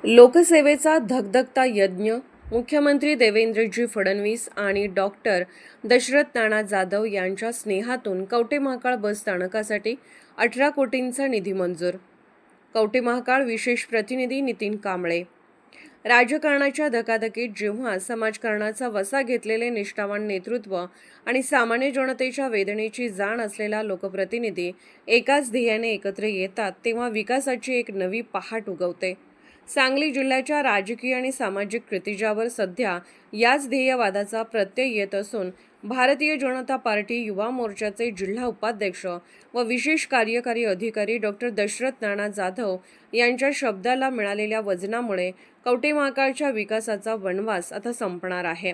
लोकसेवेचा धगधगता यज्ञ मुख्यमंत्री देवेंद्रजी फडणवीस आणि डॉक्टर दशरथ नाना जाधव यांच्या स्नेहातून कवठे महाकाळ बस स्थानकासाठी 18 कोटींचा निधी मंजूर. कवठे महाकाळ विशेष प्रतिनिधी नितीन कांबळे. राजकारणाच्या धकाधकीत जेव्हा समाजकारणाचा वसा घेतलेले निष्ठावान नेतृत्व आणि सामान्य जनतेच्या वेदनेची जाण असलेला लोकप्रतिनिधी एकाच ध्येयाने एकत्र येतात, तेव्हा विकासाची एक नवी पहाट उगवते. सांगली जिल्ह्याच्या राजकीय आणि सामाजिक क्षितिजावर सध्या याच ध्येयवादाचा प्रत्यय येत असून भारतीय जनता पार्टी युवा मोर्चाचे जिल्हा उपाध्यक्ष व विशेष कार्यकारी अधिकारी डॉक्टर दशरथ नाना जाधव यांच्या शब्दाला मिळालेल्या वजनामुळे कवठे महाकाळच्या विकासाचा वनवास आता संपणार आहे.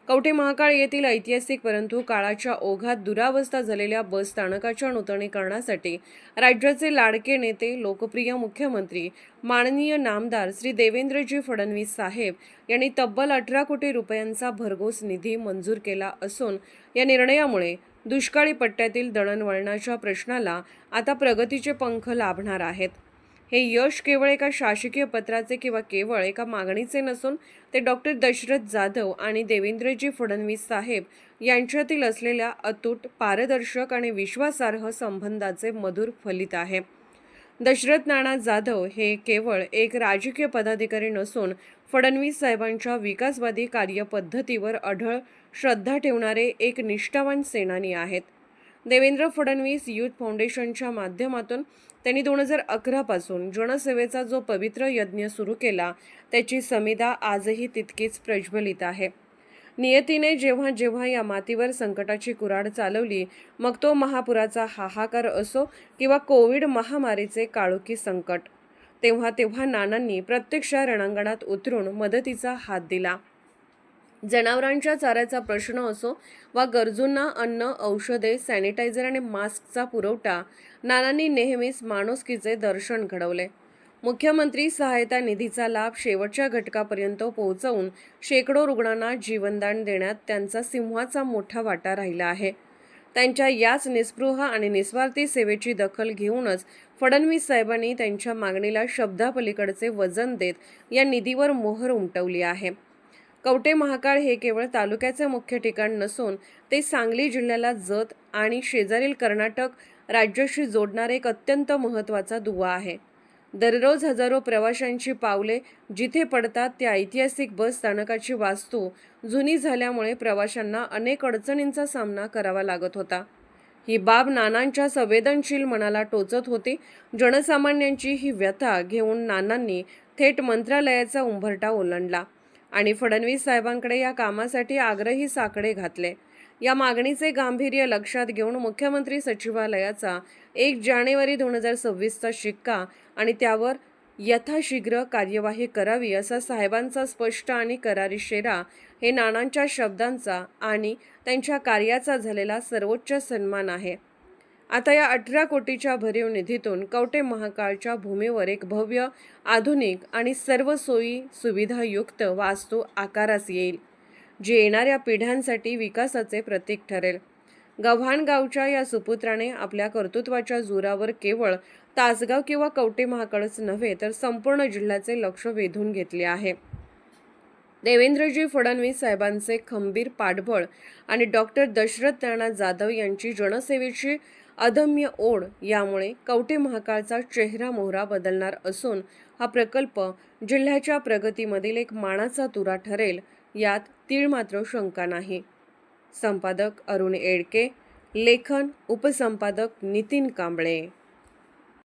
कवठे महाकाळ येथील ऐतिहासिक परंतु काळाच्या ओघात दुरावस्था झालेल्या बस स्थानकाच्या नूतनीकरणासाठी राज्याचे लाडके नेते, लोकप्रिय मुख्यमंत्री माननीय नामदार श्री देवेंद्रजी फडणवीस साहेब यांनी तब्बल 18 कोटी रुपयांचा भरघोस निधी मंजूर केला असून या निर्णयामुळे दुष्काळी पट्ट्यातील दळणवळणाच्या प्रश्नाला आता प्रगतीचे पंख लाभणार आहेत. हे यश केवळ एका शासकीय पत्राचे किंवा केवळ एका मागणीचे नसून ते डॉक्टर दशरथ जाधव आणि देवेंद्रजी फडणवीस साहेब यांच्यातील असलेल्या अतूट, पारदर्शक आणि विश्वासार्ह संबंधाचे मधुर फलित आहे. दशरथ नाना जाधव हे केवळ एक राजकीय पदाधिकारी नसून फडणवीस साहेबांच्या विकासवादी कार्यपद्धतीवर अढळ श्रद्धा ठेवणारे एक निष्ठावान सेनानी आहेत. देवेंद्र फडणवीस यूथ फाउंडेशनच्या माध्यमातून त्यांनी 2011 पासून जनसेवेचा जो पवित्र यज्ञ सुरू केला, त्याची समिधा आजही तितकीच प्रज्वलित आहे. नियतीने जेव्हा जेव्हा या मातीवर संकटाची कुऱ्हाड चालवली, मग तो महापुराचा हाहाकार असो किंवा कोविड महामारीचे काळोखी संकट, तेव्हा तेव्हा नानांनी प्रत्यक्ष रणांगणात उतरून मदतीचा हात दिला. जनावरांच्या चाऱ्याचा प्रश्न असो वा गरजूंना अन्न, औषधे, सॅनिटायझर आणि मास्कचा पुरवठा, नानांनी नेहमीच माणुसकीचे दर्शन घडवले. मुख्यमंत्री सहायता निधीचा लाभ शेवटच्या घटकापर्यंत पोहोचवून शेकडो रुग्णांना जीवनदान देण्यात त्यांचा सिंहाचा मोठा वाटा राहिला आहे. त्यांच्या याच निस्पृह आणि निस्वार्थी सेवेची दखल घेऊनच फडणवीस साहेबांनी त्यांच्या मागणीला शब्दापलीकडचे वजन देत या निधीवर मोहर उमटवली आहे. कवठे महाकाळ हे केवळ तालुक्याचे मुख्य ठिकाण नसून ते सांगली जिल्ह्याला जत आणि शेजारील कर्नाटक राज्याशी जोडणारे एक अत्यंत महत्त्वाचा दुवा आहे. दररोज हजारो प्रवाशांची पावले जिथे पडतात त्या ऐतिहासिक बस स्थानकाची वास्तू जुनी झाल्यामुळे प्रवाशांना अनेक अडचणींचा सामना करावा लागत होता. ही बाब नानांच्या संवेदनशील मनाला टोचत होती. जनसामान्यांची ही व्यथा घेऊन नानांनी थेट मंत्रालयाचा उंबरठा ओलांडला आणि फडणवीस साहेबांकडे या कामासाठी आग्रही साकडे घातले. या मागणीचे गांभीर्य लक्षात घेऊन मुख्यमंत्री सचिवालयाचा 1 जानेवारी 2026चा शिक्का आणि त्यावर यथाशीघ्र कार्यवाही करावी असा साहेबांचा स्पष्ट आणि करारी शेरा हे नानांच्या शब्दांचा आणि त्यांच्या कार्याचा झालेला सर्वोच्च सन्मान आहे. आता या 18 कोटीच्या भरीव निधीतून कवठे महाकाळच्या भूमीवर एक भव्य, आधुनिक आणि सर्व सोयी सुविधायुक्त वास्तू आकारास येईल, जी येणाऱ्या पिढ्यांसाठी विकासाचे प्रतीक ठरेल. गव्हाण गावच्या या सुपुत्राने आपल्या कर्तृत्वाच्या जोरावर केवळ तासगाव किंवा कवठे महाकाळच नव्हे तर संपूर्ण जिल्ह्याचे लक्ष वेधून घेतले आहे. देवेंद्रजी फडणवीस साहेबांचे खंबीर पाठबळ आणि डॉक्टर दशरथ नाना जाधव यांची जनसेवेची अदम्य ओढ यामुळे कवठे महाकाळचा चेहरा मोहरा बदलणार असून हा प्रकल्प जिल्ह्याच्या प्रगतीमधील एक मानाचा तुरा ठरेल, यात तीळ मात्र शंका नाही. संपादक अरुण येडके, लेखन उपसंपादक नितीन कांबळे.